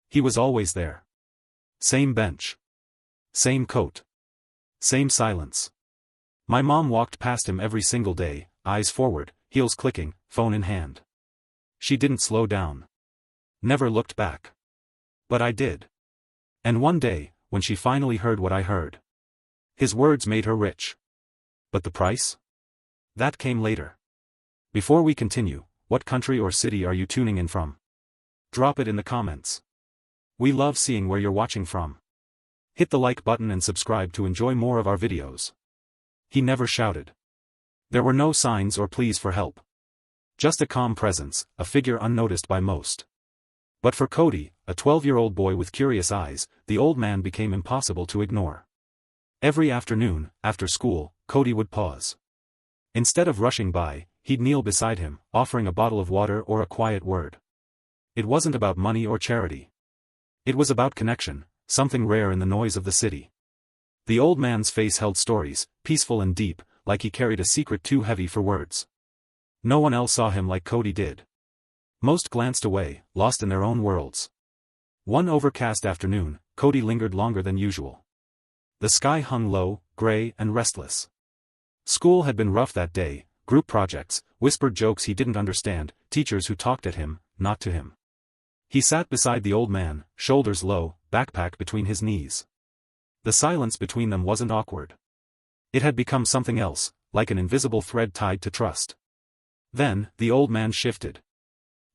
He was always there. Same bench. Same coat. Same silence. My mom walked past him every single day, eyes forward, heels clicking, phone in hand. She didn't slow down. Never looked back. But I did. And one day, when she finally heard what I heard. His words made her rich. But the price? That came later. Before we continue, what country or city are you tuning in from? Drop it in the comments. We love seeing where you're watching from. Hit the like button and subscribe to enjoy more of our videos. He never shouted. There were no signs or pleas for help. Just a calm presence, a figure unnoticed by most. But for Cody, a 12-year-old boy with curious eyes, the old man became impossible to ignore. Every afternoon, after school, Cody would pause. Instead of rushing by, he'd kneel beside him, offering a bottle of water or a quiet word. It wasn't about money or charity. It was about connection, something rare in the noise of the city. The old man's face held stories, peaceful and deep, like he carried a secret too heavy for words. No one else saw him like Cody did. Most glanced away, lost in their own worlds. One overcast afternoon, Cody lingered longer than usual. The sky hung low, gray and restless. School had been rough that day, group projects, whispered jokes he didn't understand, teachers who talked at him, not to him. He sat beside the old man, shoulders low, backpack between his knees. The silence between them wasn't awkward. It had become something else, like an invisible thread tied to trust. Then, the old man shifted.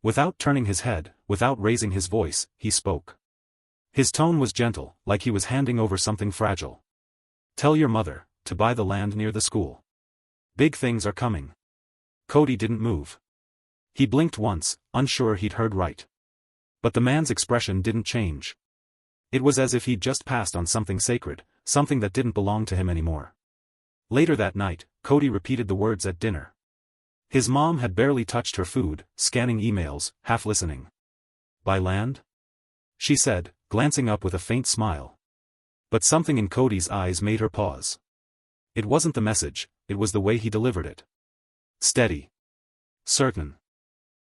Without turning his head, without raising his voice, he spoke. His tone was gentle, like he was handing over something fragile. Tell your mother to buy the land near the school. Big things are coming. Cody didn't move. He blinked once, unsure he'd heard right. But the man's expression didn't change. It was as if he'd just passed on something sacred, something that didn't belong to him anymore. Later that night, Cody repeated the words at dinner. His mom had barely touched her food, scanning emails, half listening. Buy land? She said, glancing up with a faint smile. But something in Cody's eyes made her pause. It wasn't the message, it was the way he delivered it. Steady. Certain.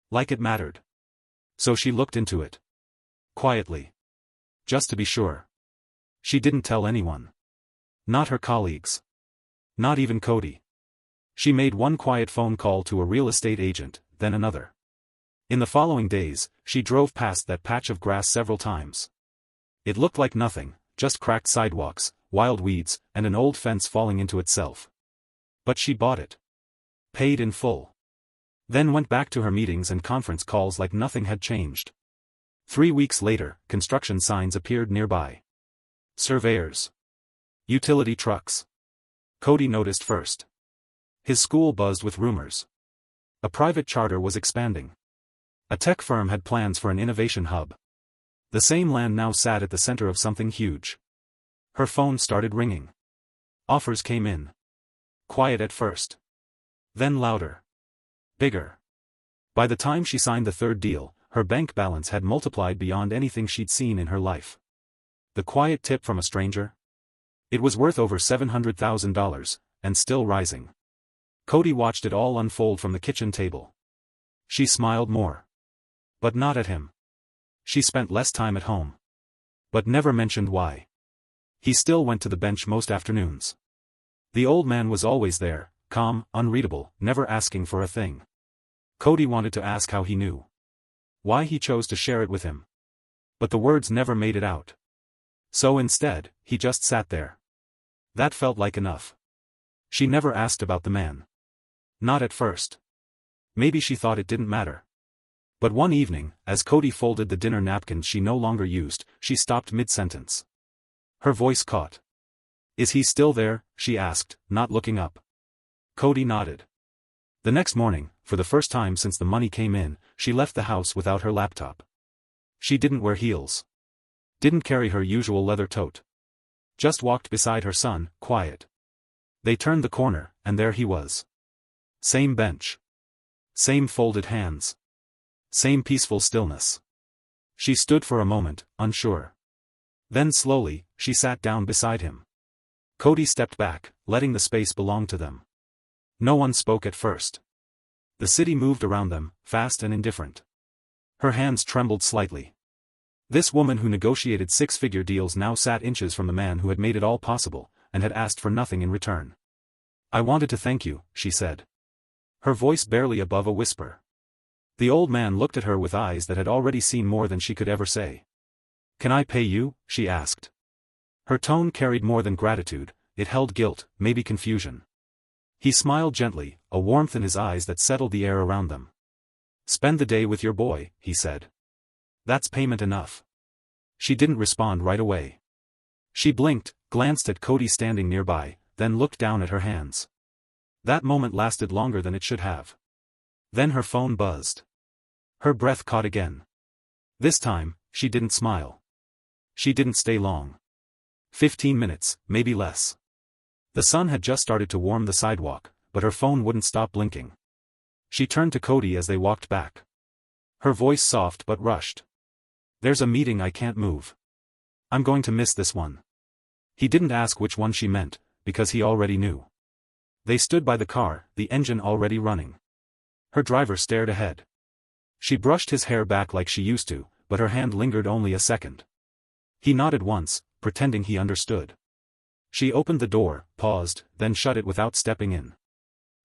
Like it mattered. So she looked into it. Quietly. Just to be sure. She didn't tell anyone. Not her colleagues. Not even Cody. She made one quiet phone call to a real estate agent, then another. In the following days, she drove past that patch of grass several times. It looked like nothing, just cracked sidewalks, wild weeds, and an old fence falling into itself. But she bought it. Paid in full. Then went back to her meetings and conference calls like nothing had changed. 3 weeks later, construction signs appeared nearby. Surveyors. Utility trucks. Cody noticed first. His school buzzed with rumors. A private charter was expanding. A tech firm had plans for an innovation hub. The same land now sat at the center of something huge. Her phone started ringing. Offers came in. Quiet at first. Then louder. Bigger. By the time she signed the third deal, her bank balance had multiplied beyond anything she'd seen in her life. The quiet tip from a stranger? It was worth over $700,000, and still rising. Cody watched it all unfold from the kitchen table. She smiled more. But not at him. She spent less time at home. But never mentioned why. He still went to the bench most afternoons. The old man was always there, calm, unreadable, never asking for a thing. Cody wanted to ask how he knew. Why he chose to share it with him. But the words never made it out. So instead, he just sat there. That felt like enough. She never asked about the man. Not at first. Maybe she thought it didn't matter. But one evening, as Cody folded the dinner napkins she no longer used, she stopped mid-sentence. Her voice caught. Is he still there? She asked, not looking up. Cody nodded. The next morning, for the first time since the money came in, she left the house without her laptop. She didn't wear heels. Didn't carry her usual leather tote. Just walked beside her son, quiet. They turned the corner, and there he was. Same bench. Same folded hands. Same peaceful stillness. She stood for a moment, unsure. Then slowly, she sat down beside him. Cody stepped back, letting the space belong to them. No one spoke at first. The city moved around them, fast and indifferent. Her hands trembled slightly. This woman who negotiated six-figure deals now sat inches from the man who had made it all possible, and had asked for nothing in return. "I wanted to thank you," she said. Her voice barely above a whisper. The old man looked at her with eyes that had already seen more than she could ever say. "Can I pay you?" she asked. Her tone carried more than gratitude, it held guilt, maybe confusion. He smiled gently, a warmth in his eyes that settled the air around them. "Spend the day with your boy," he said. "That's payment enough." She didn't respond right away. She blinked, glanced at Cody standing nearby, then looked down at her hands. That moment lasted longer than it should have. Then her phone buzzed. Her breath caught again. This time, she didn't smile. She didn't stay long. 15 minutes, maybe less. The sun had just started to warm the sidewalk, but her phone wouldn't stop blinking. She turned to Cody as they walked back. Her voice soft but rushed. "There's a meeting I can't move. I'm going to miss this one." He didn't ask which one she meant, because he already knew. They stood by the car, the engine already running. Her driver stared ahead. She brushed his hair back like she used to, but her hand lingered only a second. He nodded once, pretending he understood. She opened the door, paused, then shut it without stepping in.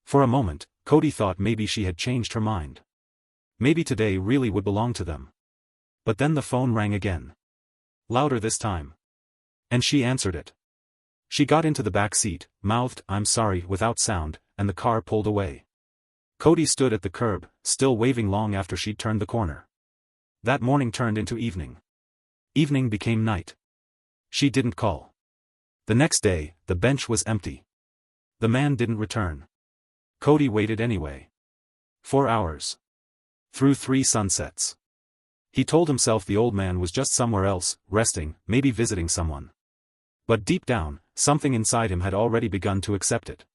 For a moment, Cody thought maybe she had changed her mind. Maybe today really would belong to them. But then the phone rang again. Louder this time. And she answered it. She got into the back seat, mouthed "I'm sorry" without sound, and the car pulled away. Cody stood at the curb, still waving long after she'd turned the corner. That morning turned into evening. Evening became night. She didn't call. The next day, the bench was empty. The man didn't return. Cody waited anyway. 4 hours. Through 3 sunsets. He told himself the old man was just somewhere else, resting, maybe visiting someone. But deep down, something inside him had already begun to accept it.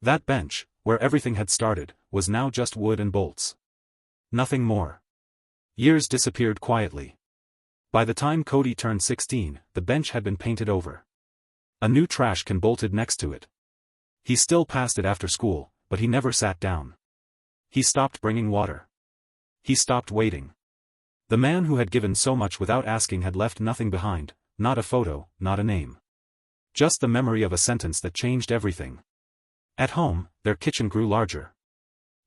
That bench, where everything had started, was now just wood and bolts. Nothing more. Years disappeared quietly. By the time Cody turned 16, the bench had been painted over. A new trash can bolted next to it. He still passed it after school, but he never sat down. He stopped bringing water. He stopped waiting. The man who had given so much without asking had left nothing behind, not a photo, not a name. Just the memory of a sentence that changed everything. At home, their kitchen grew larger.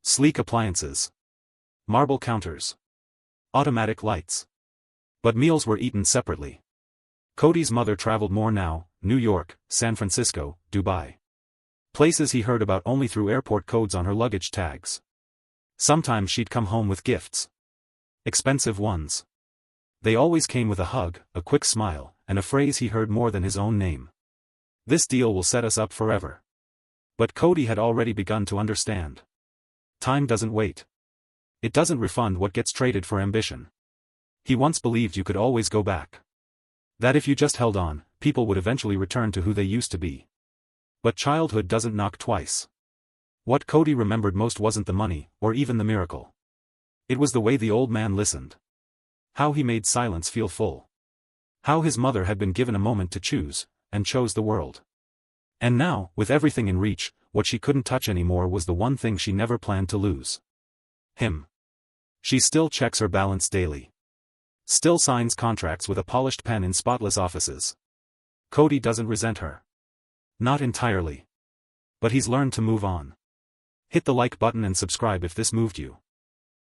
Sleek appliances. Marble counters. Automatic lights. But meals were eaten separately. Cody's mother traveled more now, New York, San Francisco, Dubai. Places he heard about only through airport codes on her luggage tags. Sometimes she'd come home with gifts. Expensive ones. They always came with a hug, a quick smile, and a phrase he heard more than his own name. "This deal will set us up forever." But Cody had already begun to understand. Time doesn't wait. It doesn't refund what gets traded for ambition. He once believed you could always go back. That if you just held on, people would eventually return to who they used to be. But childhood doesn't knock twice. What Cody remembered most wasn't the money, or even the miracle. It was the way the old man listened. How he made silence feel full. How his mother had been given a moment to choose, and chose the world. And now, with everything in reach, what she couldn't touch anymore was the one thing she never planned to lose. Him. She still checks her balance daily. Still signs contracts with a polished pen in spotless offices. Cody doesn't resent her. Not entirely. But he's learned to move on. Hit the like button and subscribe if this moved you.